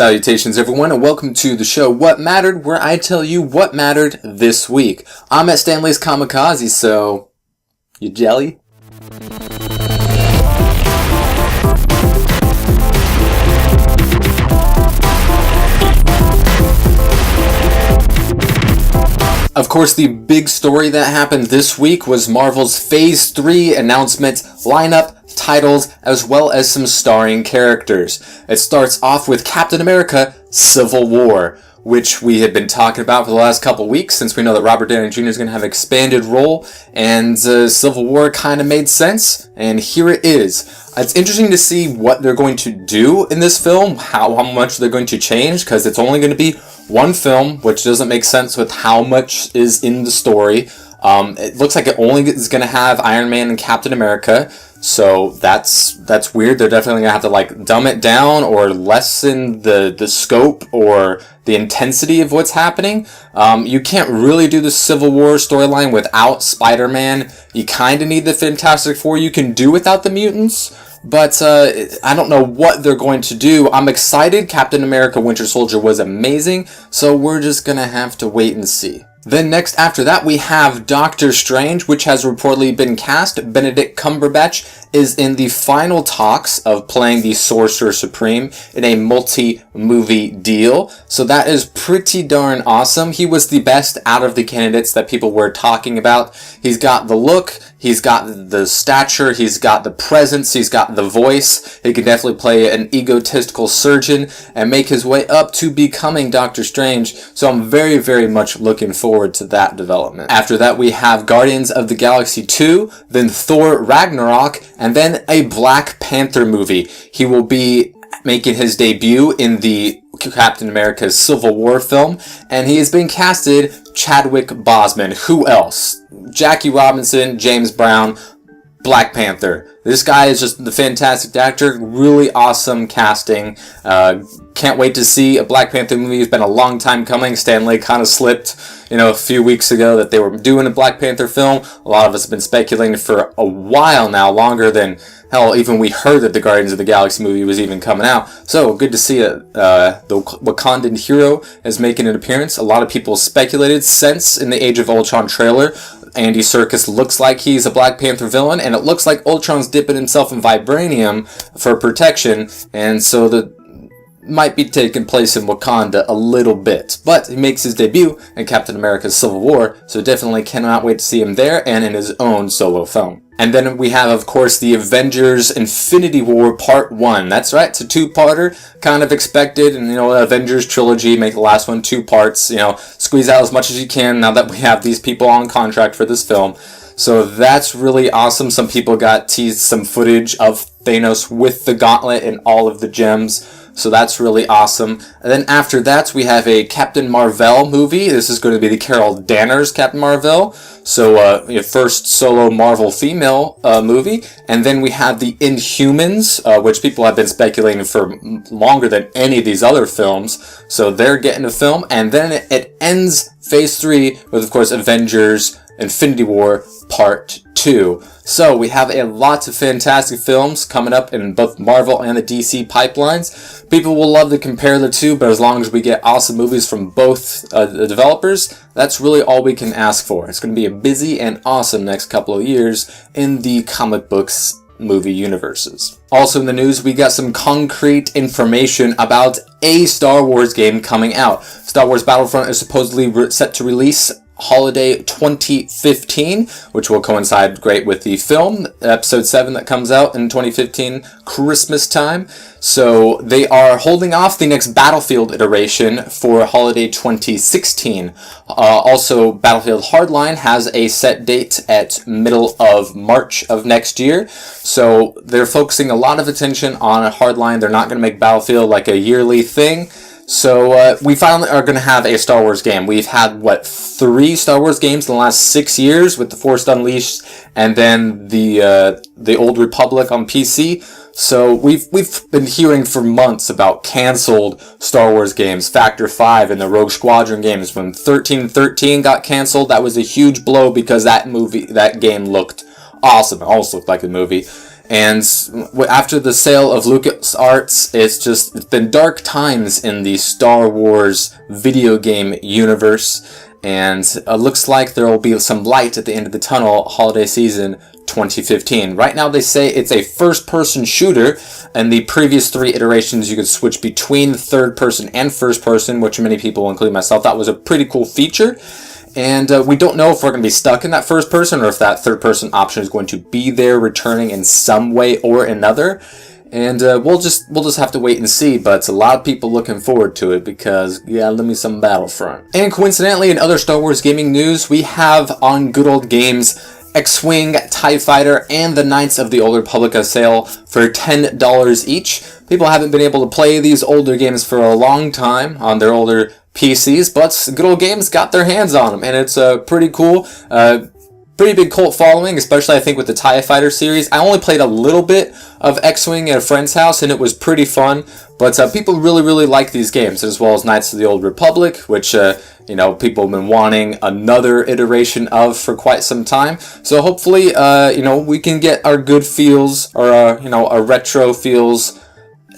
Salutations everyone, and welcome to the show What Mattered, where I tell you what mattered this week. I'm at Stanley's Kamikaze, so you jelly? Of course, the big story that happened this week was Marvel's Phase 3 announcement, lineup, titles, as well as some starring characters. It starts off with Captain America: Civil War, which we had been talking about for the last couple weeks, since we know that Robert Downey Jr. is going to have an expanded role, and Civil War kind of made sense, and here it is. It's interesting to see what they're going to do in this film, how much they're going to change, because it's only going to be one film, which doesn't make sense with how much is in the story. It looks like it only is going to have Iron Man and Captain America, so that's weird. They're definitely going to have to dumb it down or lessen the scope or the intensity of what's happening. You can't really do the Civil War storyline without Spider-Man. You kind of need the Fantastic Four. You can do without the mutants, but I don't know what they're going to do. I'm excited. Captain America Winter Soldier was amazing, so we're just going to have to wait and see. Then next after that we have Doctor Strange, which has reportedly been cast. Benedict Cumberbatch is in the final talks of playing the Sorcerer Supreme in a multi-movie deal. So that is pretty darn awesome. He was the best out of the candidates that people were talking about. He's got the look, he's got the stature, he's got the presence, he's got the voice. He can definitely play an egotistical surgeon and make his way up to becoming Doctor Strange. So I'm very, very much looking forward to that development. After that we have Guardians of the Galaxy 2, then Thor Ragnarok, and then a Black Panther movie. He will be making his debut in the Captain America's Civil War film, and he has been casted Chadwick Boseman. Who else? Jackie Robinson, James Brown, Black Panther. This guy is just the fantastic actor. Really awesome casting. Can't wait to see a Black Panther movie. It's been a long time coming. Stan Lee kind of slipped, a few weeks ago that they were doing a Black Panther film. A lot of us have been speculating for a while now, longer than, hell, even we heard that the Guardians of the Galaxy movie was even coming out. So, good to see the Wakandan hero is making an appearance. A lot of people speculated since in the Age of Ultron trailer, Andy Serkis looks like he's a Black Panther villain, and it looks like Ultron's dipping himself in vibranium for protection, and so the might be taking place in Wakanda a little bit. But he makes his debut in Captain America's Civil War, so definitely cannot wait to see him there and in his own solo film. And then we have, of course, the Avengers Infinity War Part 1. That's right, it's a two-parter, kind of expected, and, Avengers trilogy, make the last one 2 parts, squeeze out as much as you can now that we have these people on contract for this film. So that's really awesome. Some people got teased some footage of Thanos with the gauntlet and all of the gems. So that's really awesome. And then after that, we have a Captain Marvel movie. This is going to be the Carol Danvers Captain Marvel. So, your first solo Marvel female movie. And then we have the Inhumans, which people have been speculating for longer than any of these other films. So they're getting a film. And then it ends Phase 3 with, of course, Avengers Infinity War Part 2. So we have a lot of fantastic films coming up in both Marvel and the DC pipelines. People will love to compare the two, but as long as we get awesome movies from both the developers, that's really all we can ask for. It's going to be a busy and awesome next couple of years in the comic books movie universes. Also in the news, we got some concrete information about a Star Wars game coming out. Star Wars Battlefront is supposedly set to release holiday 2015, which will coincide great with the film, episode 7 that comes out in 2015, Christmas time. So they are holding off the next Battlefield iteration for holiday 2016. Also, Battlefield Hardline has a set date at middle of March of next year. So they're focusing a lot of attention on Hardline. They're not going to make Battlefield like a yearly thing. So we finally are going to have a Star Wars game. We've had, 3 Star Wars games in the last 6 years with The Force Unleashed and then the Old Republic on PC. So we've been hearing for months about canceled Star Wars games. Factor 5 and the Rogue Squadron games. When 1313 got canceled, that was a huge blow because that game looked awesome. It almost looked like a movie. And after the sale of LucasArts, it's been dark times in the Star Wars video game universe. And looks like there will be some light at the end of the tunnel holiday season 2015. Right now they say it's a first-person shooter, and the previous 3 iterations you could switch between third-person and first-person, which many people, including myself, thought was a pretty cool feature. And we don't know if we're going to be stuck in that first person or if that third person option is going to be there, returning in some way or another. And we'll just have to wait and see, but it's a lot of people looking forward to it because, yeah, love me some Battlefront. And coincidentally, in other Star Wars gaming news, we have on Good Old Games X-Wing, TIE Fighter, and the Knights of the Old Republic on sale for $10 each. People haven't been able to play these older games for a long time on their older PCs, but Good Old Games got their hands on them, and it's pretty cool. Pretty big cult following, especially I think with the TIE Fighter series. I only played a little bit of X-Wing at a friend's house, and it was pretty fun, but people really like these games, as well as Knights of the Old Republic, which people have been wanting another iteration of for quite some time. So hopefully, we can get our good feels, or our retro feels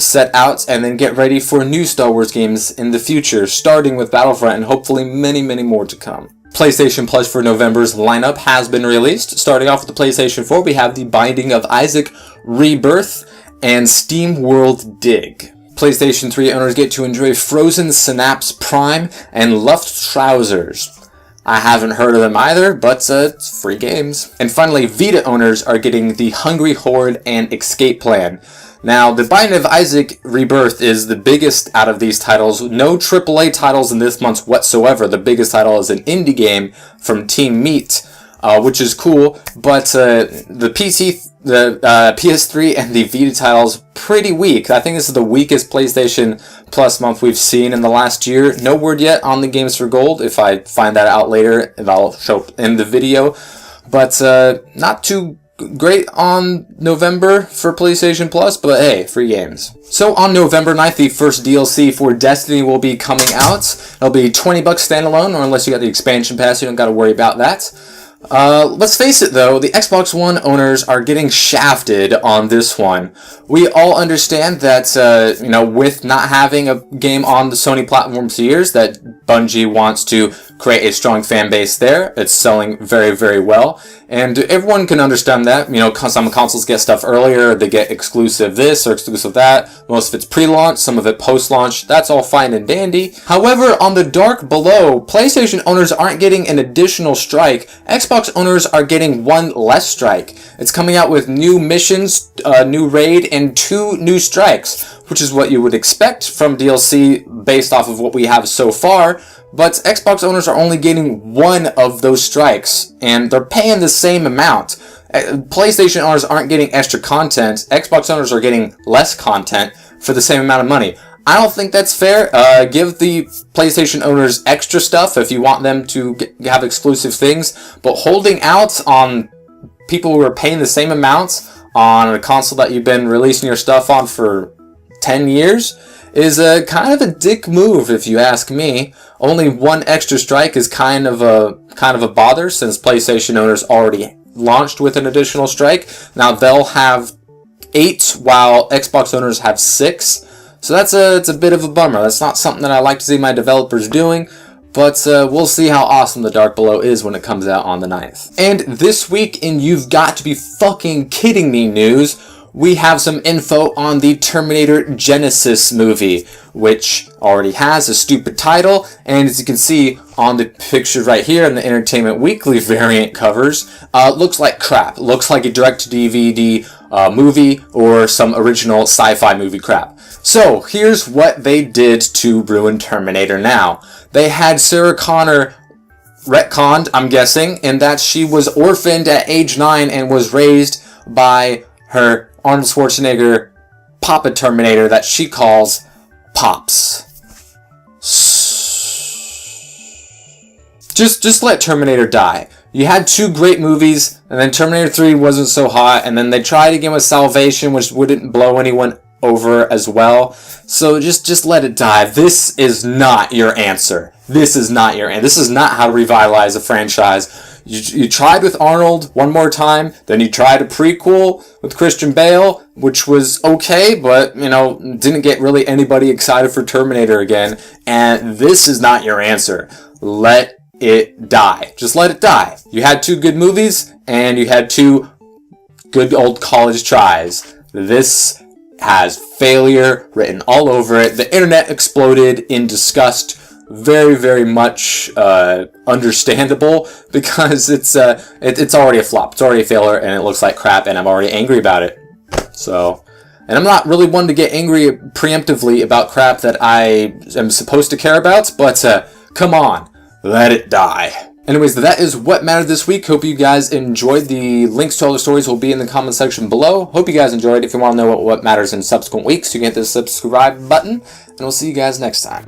set out, and then get ready for new Star Wars games in the future, starting with Battlefront, and hopefully many more to come. PlayStation Plus for November's lineup has been released. Starting off with the PlayStation 4, we have The Binding of Isaac Rebirth and SteamWorld Dig. PlayStation 3 owners get to enjoy Frozen Synapse Prime and Luft Trousers. I haven't heard of them either, but it's free games. And finally, Vita owners are getting The Hungry Horde and Escape Plan. Now, The Binding of Isaac Rebirth is the biggest out of these titles. No AAA titles in this month whatsoever. The biggest title is an indie game from Team Meat, which is cool. But the PS3 and the Vita titles, pretty weak. I think this is the weakest PlayStation Plus month we've seen in the last year. No word yet on the Games for Gold. If I find that out later, I'll show up in the video. But not too great on November for PlayStation Plus, but hey, free games. So on November 9th, the first DLC for Destiny will be coming out. It'll be $20 standalone, or unless you got the expansion pass, you don't got to worry about that. Let's face it though, the Xbox One owners are getting shafted on this one. We all understand that, with not having a game on the Sony platform for years, that Bungie wants to create a strong fan base there. It's selling very well. And everyone can understand that. Some consoles get stuff earlier, they get exclusive this or exclusive that. Most of it's pre-launch, some of it post-launch. That's all fine and dandy. However, on the dark below, PlayStation owners aren't getting an additional strike. Xbox owners are getting one less strike. It's coming out with new missions, new raid, and 2 new strikes, which is what you would expect from DLC based off of what we have so far. But Xbox owners are only getting 1 of those strikes, and they're paying the same amount. PlayStation owners aren't getting extra content. Xbox owners are getting less content for the same amount of money. I don't think that's fair. Give the PlayStation owners extra stuff if you want them to have exclusive things, but holding out on people who are paying the same amount on a console that you've been releasing your stuff on for 10 years is a kind of a dick move, if you ask me. Only 1 extra strike is kind of a bother, since PlayStation owners already launched with an additional strike. Now they'll have 8 while Xbox owners have 6. So it's a bit of a bummer. That's not something that I like to see my developers doing, but we'll see how awesome The Dark Below is when it comes out on the 9th. And this week in You've Got to Be Fucking Kidding Me news, we have some info on the Terminator Gensyis movie, which already has a stupid title, and as you can see on the picture right here in the Entertainment Weekly variant covers, looks like crap. Looks like a direct-to-DVD movie or some original sci-fi movie crap. So, here's what they did to ruin Terminator now. They had Sarah Connor retconned, I'm guessing, in that she was orphaned at age 9 and was raised by her Arnold Schwarzenegger Papa Terminator that she calls Pops. Just let Terminator die. You had 2 great movies, and then Terminator 3 wasn't so hot, and then they tried again with Salvation, which wouldn't blow anyone over as well. So just let it die. This is not your answer. This is not your answer. This is not how to revitalize a franchise. You tried with Arnold one more time, then you tried a prequel with Christian Bale, which was okay, but, didn't get really anybody excited for Terminator again, and this is not your answer. Let it die. Just let it die. You had 2 good movies, and you had 2 good old college tries. This has failure written all over it. The internet exploded in disgust. Very, very much understandable, because it's already a flop. It's already a failure, and it looks like crap, and I'm already angry about it. So, and I'm not really one to get angry preemptively about crap that I am supposed to care about, but come on, let it die. Anyways, that is what mattered this week. Hope you guys enjoyed. The links to all the stories will be in the comment section below. Hope you guys enjoyed. If you want to know what matters in subsequent weeks, you can hit the subscribe button, and we'll see you guys next time.